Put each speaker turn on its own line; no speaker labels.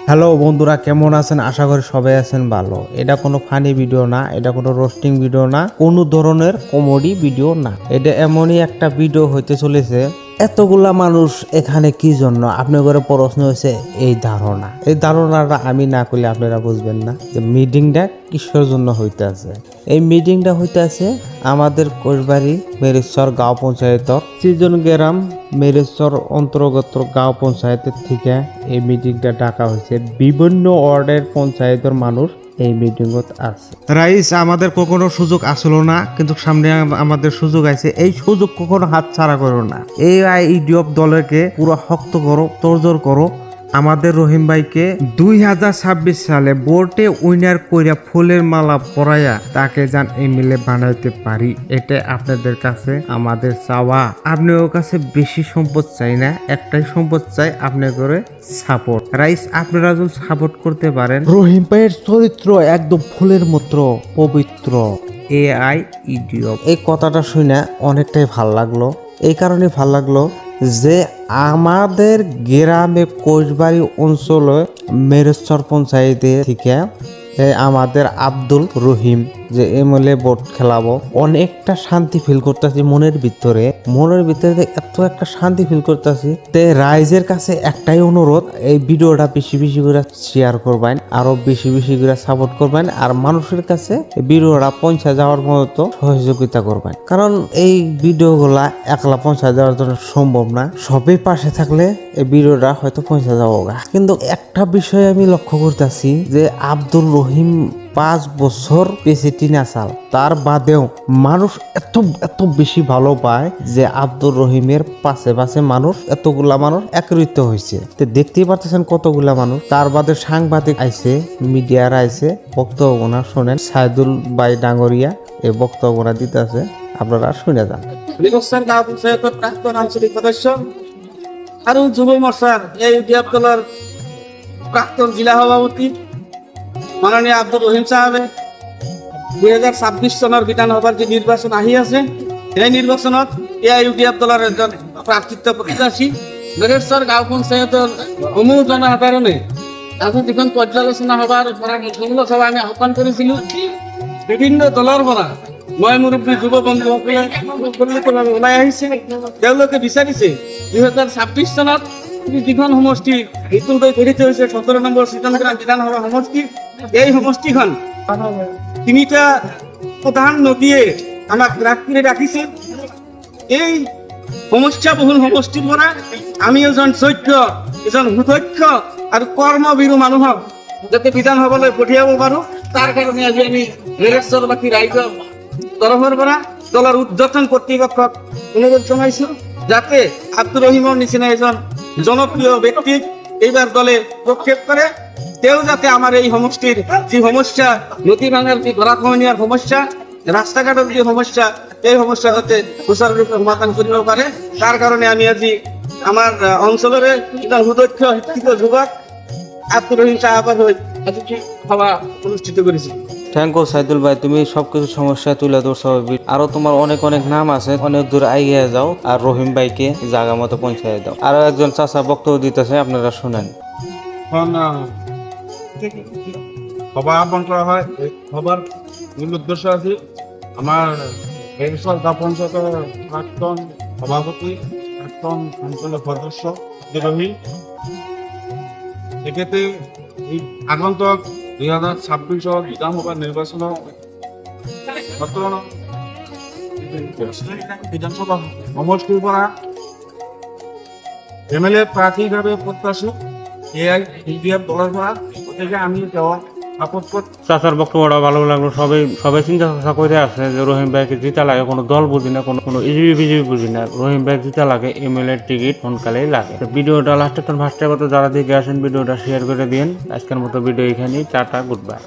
Hello বন্ধুরা, কেমন আছেন? আশা করি সবাই আছেন ভালো। এটা কোনো ফানি ভিডিও না, এটা কোনো রোস্টিং ভিডিও না, কোনো ধরনের কমেডি ভিডিও না। এটা এমনই একটা ভিডিও হইতে চলেছে। এতগুলা মানুষ এখানে কি জন্য? আপনার ঘরে প্রশ্ন হয়েছে এই ধারণাটা আমি না করলে আপনারা বুঝবেন না যে মিটিংটা কিসের জন্য হইতে আছে। এই মিটিংটা হইতে আছে আমাদের কোষবাড়ি মেরেশ্বর গাঁও পঞ্চায়েতর সৃজন গ্রাম মেরেশ্বর অন্তর্গত গাঁও পঞ্চায়েতের থেকে এই মিটিংটা ডাকা হয়েছে। বিভিন্ন ওয়ার্ডের পঞ্চায়েতের মানুষ এই মিটিংত আছে। রাইস, আমাদের কখনো সুযোগ আসলো না, কিন্তু সামনে আমাদের সুযোগ আছে। এই সুযোগ কখনো হাত ছাড়া করো না। এই ইডিয়প দলকে পুরো শক্ত করো, তোড়জোড় করো। আমাদের রহিম ভাইকে 2026 সালে ভোটে উইনার কইরা ফুলের মালা পরাইয়া তাকে যান এমএলএ বানাইতে পারি। এটা আপনাদের কাছে আমাদের চাওয়া। আপনার কাছে বেশি সম্পদ চাই না, একটাই সম্পদ চাই, আপনার করে সাপোর্ট। রাইস, আপনারা যদি সাপোর্ট করতে পারেন, রহিম ভাইয়ের চরিত্র একদম ফুলের মতো পবিত্র। এআই ইডিয়প, এই কথাটা শুনে অনেকটাই ভাল লাগলো। এই কারণে ভাল লাগলো যে আমাদের গ্রামে কোষবাড়ি অঞ্চলে মেরেশ্বর পঞ্চায়েতে থেকে আমাদের আব্দুল রহিম যে এমএলএ ভোট খেলাবো, অনেকটা শান্তি ফিল করতেছি মনের ভিতরে এত একটা শান্তি ফিল করতেছি। তে রাইজের কাছে একটাই অনুরোধ, এই ভিডিওটা বেশি বেশি করে শেয়ার করবেন, আরো বেশি বেশি করে সাপোর্ট করবেন, আর মানুষের কাছে ভিডিওটা পৌঁছে যাওয়ার মতো সহযোগিতা করবেন। কারণ এই ভিডিওগুলা একলা পৌঁছে যাওয়ার জন্য সম্ভব না, সবাই পাশে থাকলে এই ভিডিওটা হয়তো পৌঁছে যাবো। কিন্তু একটা বিষয় আমি লক্ষ্য করতেছি যে আব্দুল রহিম 5 বছর পেছিটি না চাল, তার বাদেও মানুষ এত বেশি ভালো পায় যে আব্দুর রহিমের পাশে পাশে মানুষ, এতগুলা মানুষ একত্রিত হয়েছে। তো দেখতেই পারতেছেন কতগুলা মানুষ। তার বাদে সাংবাদিক আইছে, মিডিয়ার আইছে, বক্তব্য শোনেন। সাইদুল ভাই ডাঙ্গরিয়া এই বক্তব্য দিতেছে, আপনারা শুনে যান।
মেরেশ্বর গাঁও পঞ্চায়েতের প্রাক্তন আঞ্চলিক সদস্য আর যুব মোর্চার এই ইউডিএফ দলের প্রাক্তন জেলা সভাপতি মাননীয় আব্দুল রহিম সাহেবে 2026 সনের বিধানসভার যে নির্বাচন আহি আছে, এই নির্বাচনত এই ইউডিএফ দলের একজন প্রার্থিত্ব প্রত্যাশী। মেরেশ্বর গাঁও পঞ্চায়েতের সমূহ জনসাধারণে এখন যখন পর্যালোচনা হবার সংগ্রহ সভা আমি আহ্বান করেছিল, বিভিন্ন দলের পৰা মই মুৰব্বী যুৱ বন্ধুসকলে ওলাই আহিছে। তেওঁলোকে বিচাৰিছে 2026 চনত যিখন সমষ্টি নতুনকৈ গঠিত হৈছে 17 নম্বৰ সৃজনগ্ৰাম বিধানসভা সমষ্টি, এই সমষ্টিখন 3টা প্ৰধান নদীয়ে আমাক ৰাখ কৰি ৰাখিছে। এই সমস্যাবহুল সমষ্টিৰ পৰা আমি এজন যোগ্য, এজন সুদক্ষ আৰু কৰ্মবীৰু মানুহক যাতে বিধানসভালৈ পঠিয়াব পাৰো, তাৰ কাৰণে আজি আমি মেৰেশ্বৰবাসী ৰাইজৰ তৰফৰ পৰা দলৰ উদ্বোধন কৰ্তৃপক্ষক অনুৰোধ জনাইছো যাতে আব্দুল রহিমৰ নিচিনা এজন জনপ্রিয় ব্যক্তিক এইবাৰ দলে প্ৰক্ষেপ কৰে। তেওঁ যাতে আমাৰ এই সমষ্টিৰ যি সমস্যা, নদী ভাঙাৰ যি গৰাখহনীয়াৰ সমস্যা, ৰাস্তা ঘাটৰ যি সমস্যা, এই সমস্যা যাতে সুচাৰুৰূপে সমাধান কৰিব পাৰে, তাৰ কাৰণে আমি আজি আমাৰ অঞ্চলৰে এজন সুদক্ষ শিক্ষিত যুৱক আব্দুল রহিম সাহেবের হৈ আজি সভা অনুষ্ঠিত কৰিছো।
থ্যাংক ইউ সাইদুল ভাই, তুমি সবকিছু সমস্যা তুলে ধরছো। আরো তোমার অনেক অনেক নাম আছে, অনেক দূর এগিয়ে যাও আর রহিম ভাইকে জায়গা মতো পৌঁছায় দাও। আরো একজন চাচা বক্তব্য দিতেছে, আপনারা শুনেন।
সভা আহ্বান করা হয়। সবার মূল উদ্দেশ্য আছে আমার মেরেশ্বর গাঁও পঞ্চায়েতের প্রাক্তন সভাপতি, প্রাক্তন অঞ্চলের সদস্য রহিম। এক্ষেত্রে এই আগন্তক 2026 বিধানসভা নির্বাচন বিধানসভা সমষ্টির পৰা এমএলএ প্রার্থী হিসাবে প্রত্যাশী এআই ইউডিএফ দলের পৰা, গতিকে আমি দেওয়া
চাচার বক্তব্যটা ভালো লাগলো। সবাই চিন্তা চর্চা করে আছে যে রহিম ভাইকে জিতা লাগে, কোনো দল বুঝি না, কোনো ইজিবি বিজিবি বুঝি না, রহিম ভাই জিতা লাগে, এমএলএ টিকিট ফোনকালেই লাগে। ভিডিওটা লাস্টে ভাস্টের মতো যারা দিকে আসেন ভিডিওটা শেয়ার করে দিন। আজকের মতো ভিডিও এখানেই, টাটা, গুড বাই।